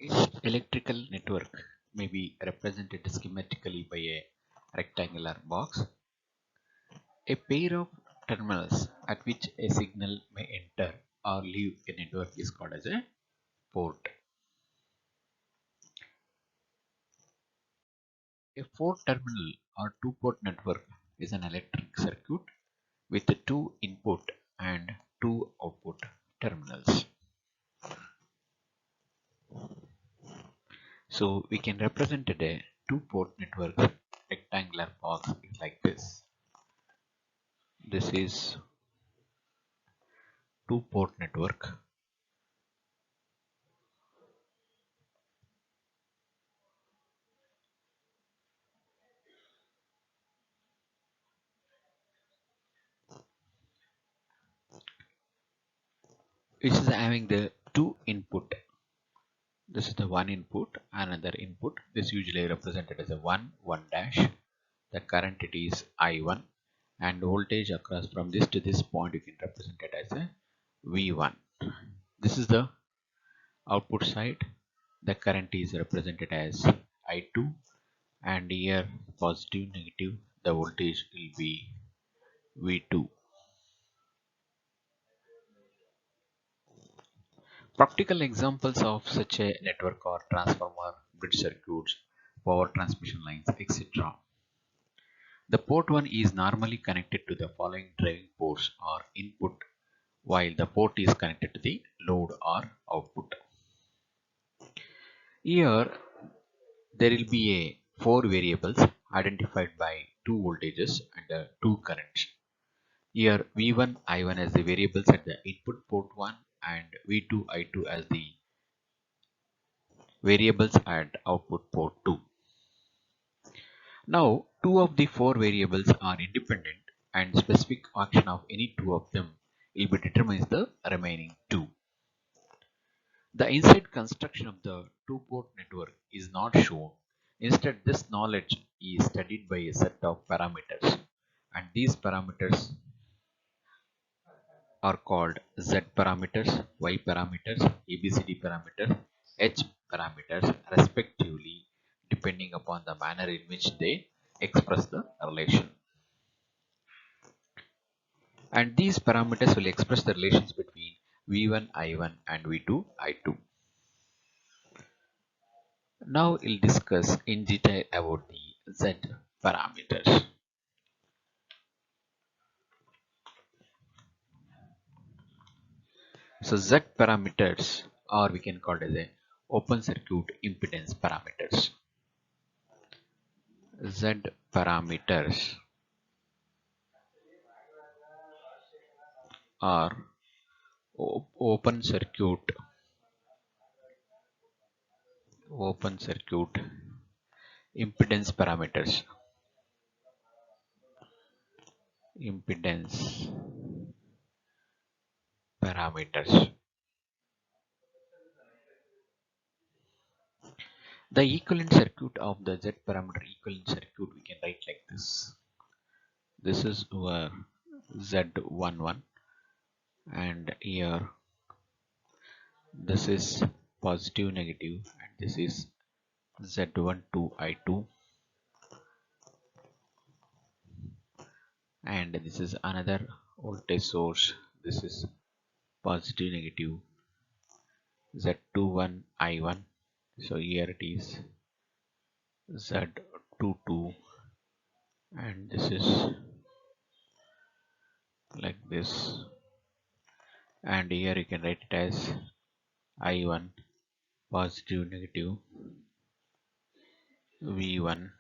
Each electrical network may be represented schematically by a rectangular box. A pair of terminals at which a signal may enter or leave a network is called as a port. A four-terminal or two-port network is an electric circuit with two input and two output terminals. So we can represent a two-port network rectangular box like this. This is two-port network. Which is having the two input. This is the one input, another input. This usually represented as a 1 dash. The current it is I1, and voltage across from this to this point you can represent it as a V1. This is the output side. The current is represented as I2, and here positive, negative, the voltage will be V2. Practical examples of such a network are transformer, bridge circuits, power transmission lines, etc. The port 1 is normally connected to the following driving ports or input, while the port is connected to the load or output. Here there will be a four variables identified by two voltages and two currents. Here V1, I1 as the variables at the input port 1 and V2, I2 as the variables at output port 2. Now, two of the four variables are independent, and specific action of any two of them will be determines the remaining two. The inside construction of the two-port network is not shown. Instead, this knowledge is studied by a set of parameters, and these parameters are called Z parameters, Y parameters, ABCD parameters, H parameters, respectively, depending upon the manner in which they express the relation. And these parameters will express the relations between V1, I1 and V2, I2. Now we'll discuss in detail about the Z parameters. So Z parameters, or we can call it as a open circuit impedance parameters. Z parameters are open circuit impedance parameters. The equivalent circuit of the Z parameter equivalent circuit we can write like this. This is our Z11, and here this is positive, negative, and this is Z12 I2, and this is another voltage source. This is positive, negative, Z21 I1. So here it is Z22, and this is like this, and here you can write it as I1 positive, negative, V1,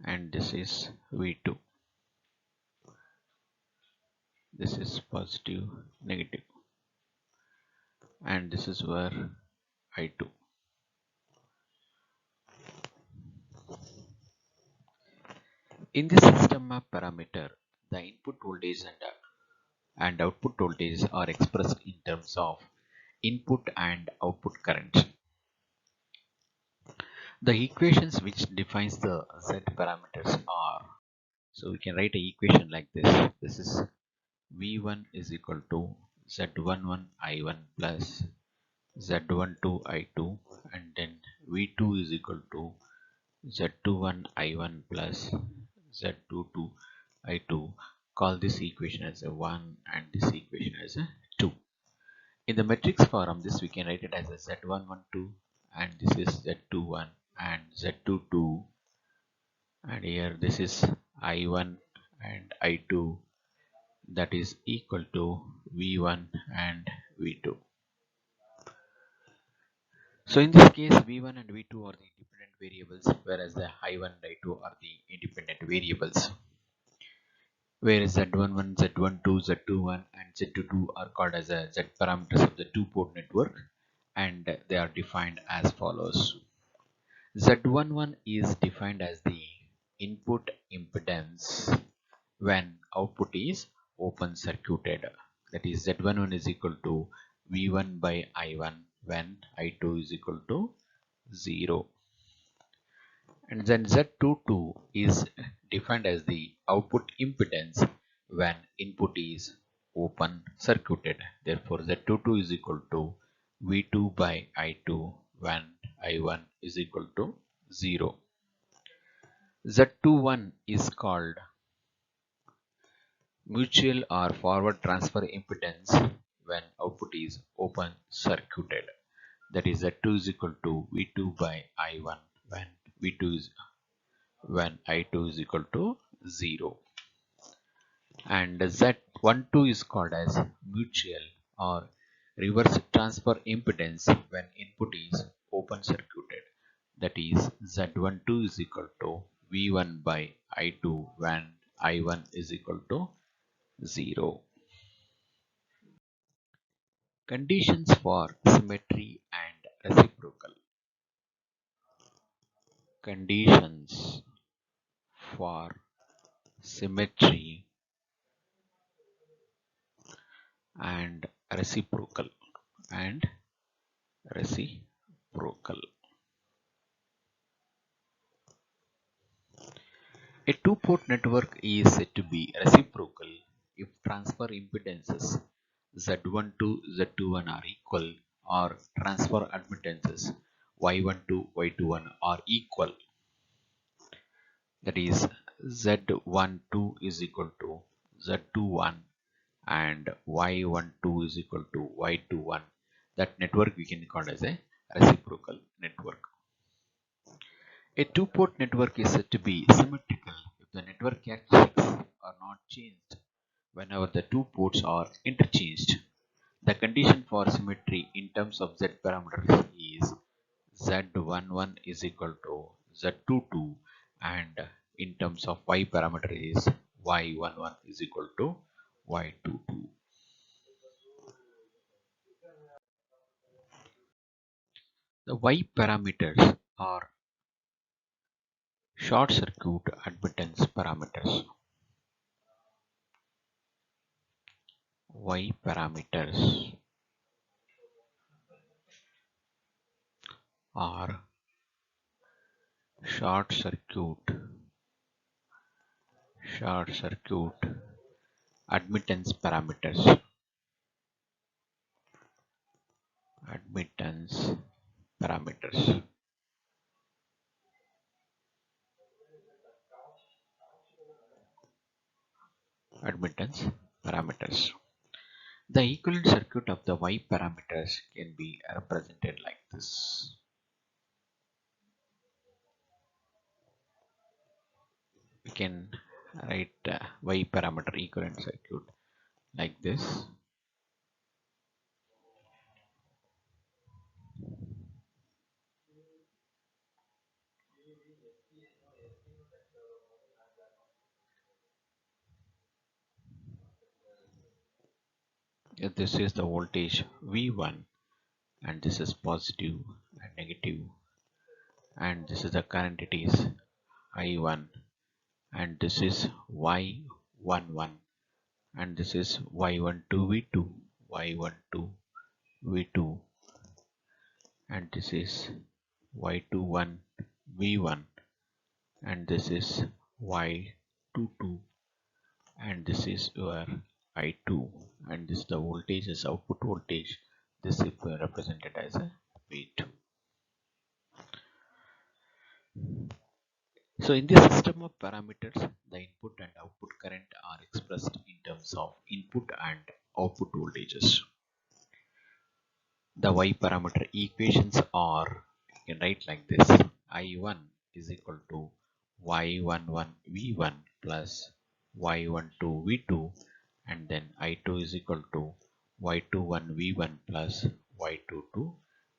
and this is V2. This is positive, negative, and this is where I2. In this system of parameter, the input voltage and output voltage are expressed in terms of input and output current. The equations which defines the Z parameters are, so we can write an equation like this. This is V1 is equal to Z11 I1 plus Z12 I2, and then V2 is equal to Z21 I1 plus Z22 I2. Call this equation as a 1 and this equation as a 2. In the matrix form, this we can write it as a Z112 and this is Z21 and Z22, and here this is I1 and I2, that is equal to V1 and V2. So in this case, V1 and V2 are the independent variables, whereas the I1 and I2 are the independent variables. Where Z11, Z12, Z21 and Z22 are called as a Z parameters of the two-port network, and they are defined as follows. Z11 is defined as the input impedance when output is open circuited. That is, Z11 is equal to V1 by I1 when I2 is equal to 0. And then Z22 is defined as the output impedance when input is open circuited. Therefore, Z22 is equal to V2 by I2 when I1 is equal to 0. Z21 is called mutual or forward transfer impedance when output is open circuited. That is, Z2 is equal to V2 by I1 when V2 is when I2 is equal to 0. And Z12 is called as mutual or reverse transfer impedance when input is open circuited. That is, Z12 is equal to V1 by I2 when I1 is equal to 0. Conditions for symmetry and reciprocal. Conditions for symmetry and reciprocal and reciprocal. A two-port network is said to be reciprocal if transfer impedances Z12, Z21 are equal, or transfer admittances Y12, Y21 are equal. That is, Z12 is equal to Z21 and Y12 is equal to Y21. That network we can call as a reciprocal network. A two-port network is said to be symmetrical if the network characteristics are not changed whenever the two ports are interchanged. The condition for symmetry in terms of Z parameters is Z11 is equal to Z22, and in terms of Y parameter is Y11 is equal to Y22. The Y parameters are short circuit admittance parameters. Y parameters are short circuit admittance parameters. Admittance parameters. Admittance parameters. The equivalent circuit of the Y parameters can be represented like this. We can write Y parameter equivalent circuit like this. If this is the voltage V1 and this is positive and negative, and this is the current, it is I1, and this is Y11, and this is Y12 V2, Y12 V2, and this is Y21 V1, and this is Y22, and this is your I2, and this the voltage is output voltage This is represented as a V2. So in this system of parameters, the input and output current are expressed in terms of input and output voltages. The Y parameter equations are, you can write like this: I1 is equal to Y11 V1 plus Y12 V2, and then I2 is equal to Y21 V1 plus Y22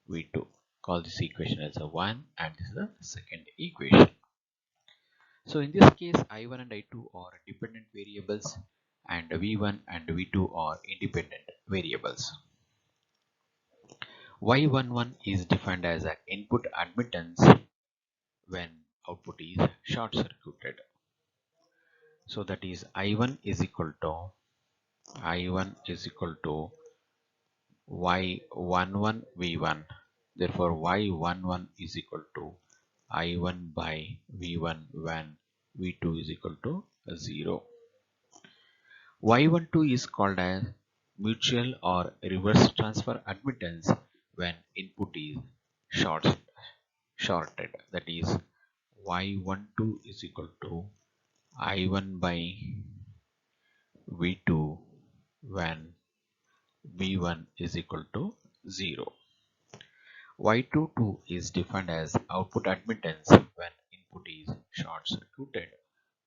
V2. Call this equation as a 1, and this is the second equation. So in this case, I1 and I2 are dependent variables, and V1 and V2 are independent variables. Y11 is defined as an input admittance when output is short circuited. So that is I1 is equal to Y11 V1. Therefore Y11 is equal to I1 by V1 when V2 is equal to 0. Y12 is called as mutual or reverse transfer admittance when input is shorted. That is Y12 is equal to I1 by V2 when V1 is equal to 0. Y22 is defined as output admittance when input is short circuited.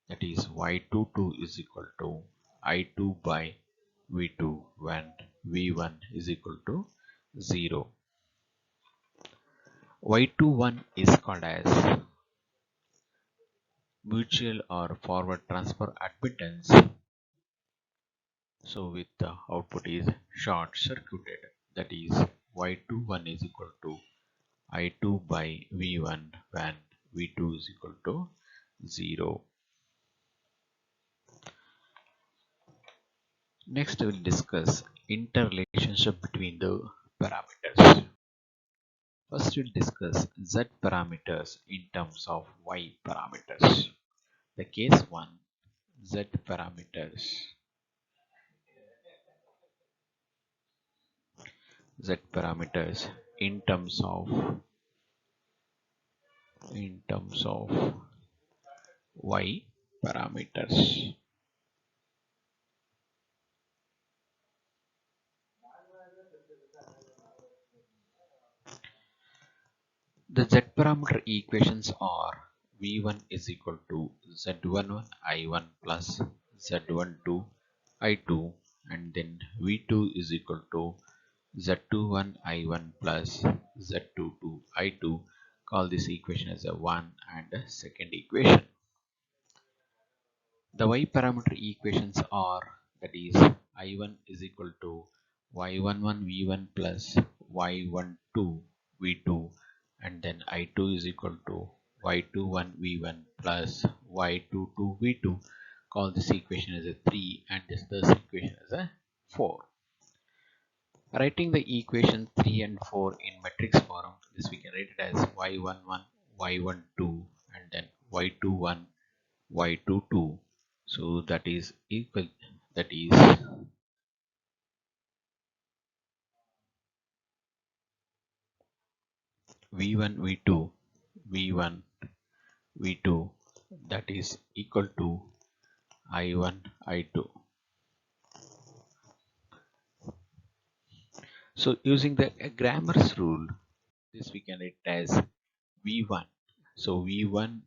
That is Y22 is equal to I2 by V2 when V1 is equal to 0. Y21 is called as mutual or forward transfer admittance. So with the output is short circuited, that is Y21 is equal to I2 by V1 when V2 is equal to 0. Next we will discuss interrelationship between the parameters. First we'll discuss Z parameters in terms of Y parameters. The case 1, Z parameters. Z parameters in terms of Y parameters. The Z parameter equations are V1 is equal to Z11 I1 plus Z12 I2, and then V2 is equal to Z21 I1 plus Z22 I2. Call this equation as a 1 and a second equation. The Y parameter equations are, that is I1 is equal to Y11 V1 plus Y12 V2, and then I2 is equal to Y21 V1 plus Y22 V2. Call this equation as a 3 and this third equation as a 4. Writing the equation 3 and 4 in matrix form, this we can write it as Y11 Y12 and then Y21 Y22. So that is equal, that is V1 V2 V1 V2, that is equal to I1 I2. So using the grammar's rule, this we can write as V1. So V1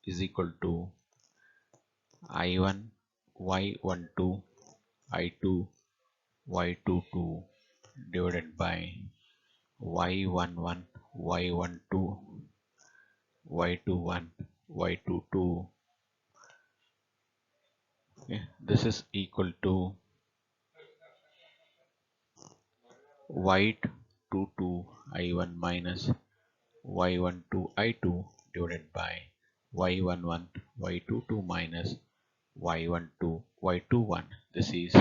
is equal to I1 Y12 I2 Y22 divided by Y11 Y12 Y21 Y22. Okay, this is equal to Y22 I1 minus Y12 I2 divided by Y11 Y22 minus Y12 Y21. This is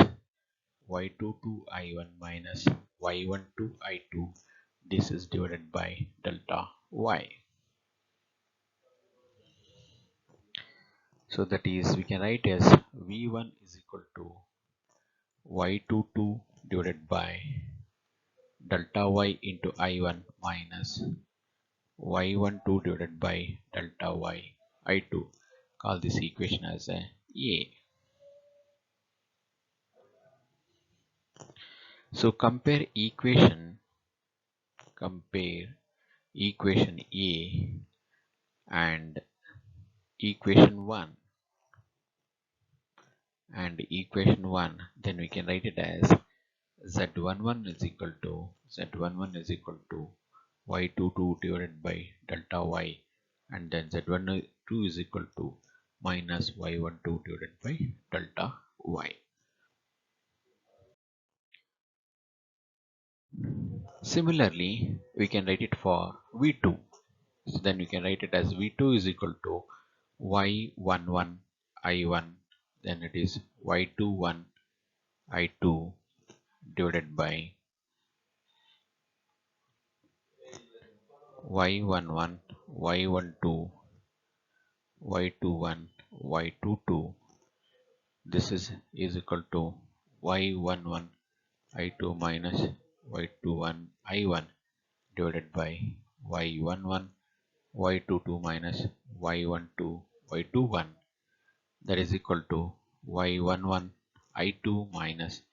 Y22 I1 minus Y12 I2. This is divided by delta Y. So that is, we can write as V1 is equal to Y22 divided by delta y into I1 minus y12 divided by delta y I2. Call this equation as a So compare equation A and equation 1 then we can write it as z11 is equal to y22 divided by delta y, and then z12 is equal to minus y12 divided by delta y. Similarly, we can write it for v2. So then we can write it as v2 is equal to y11 I1, then it is y21 I2 divided by y11 y12 y21 y22. This is equal to y11 I2 minus y21 I1 divided by y11 y22 minus y12 y21, that is equal to y11 I2 minus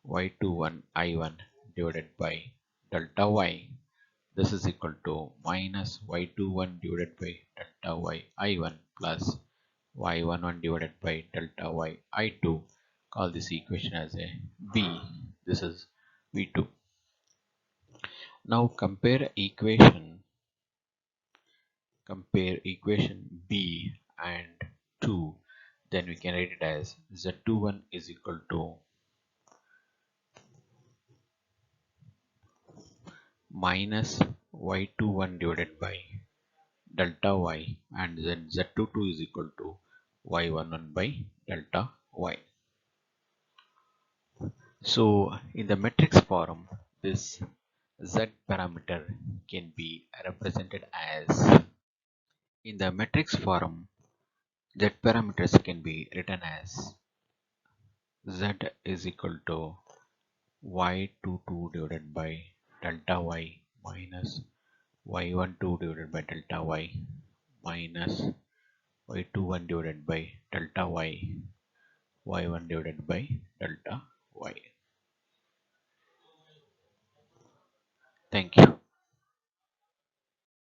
y21 I1 divided by delta y. This is equal to minus y21 divided by delta y I1 plus y11 divided by delta y I2. Call this equation as a B. This is V2. Now compare equation B and 2. Then we can write it as Z21 is equal to minus y21 divided by delta y, and then Z22 is equal to y11 by delta y. So in the matrix form, this z parameter can be represented as, in the matrix form, z parameters can be written as z is equal to y22 divided by delta y minus y12 divided by delta y minus y21 divided by delta y y1 divided by delta y. Thank you.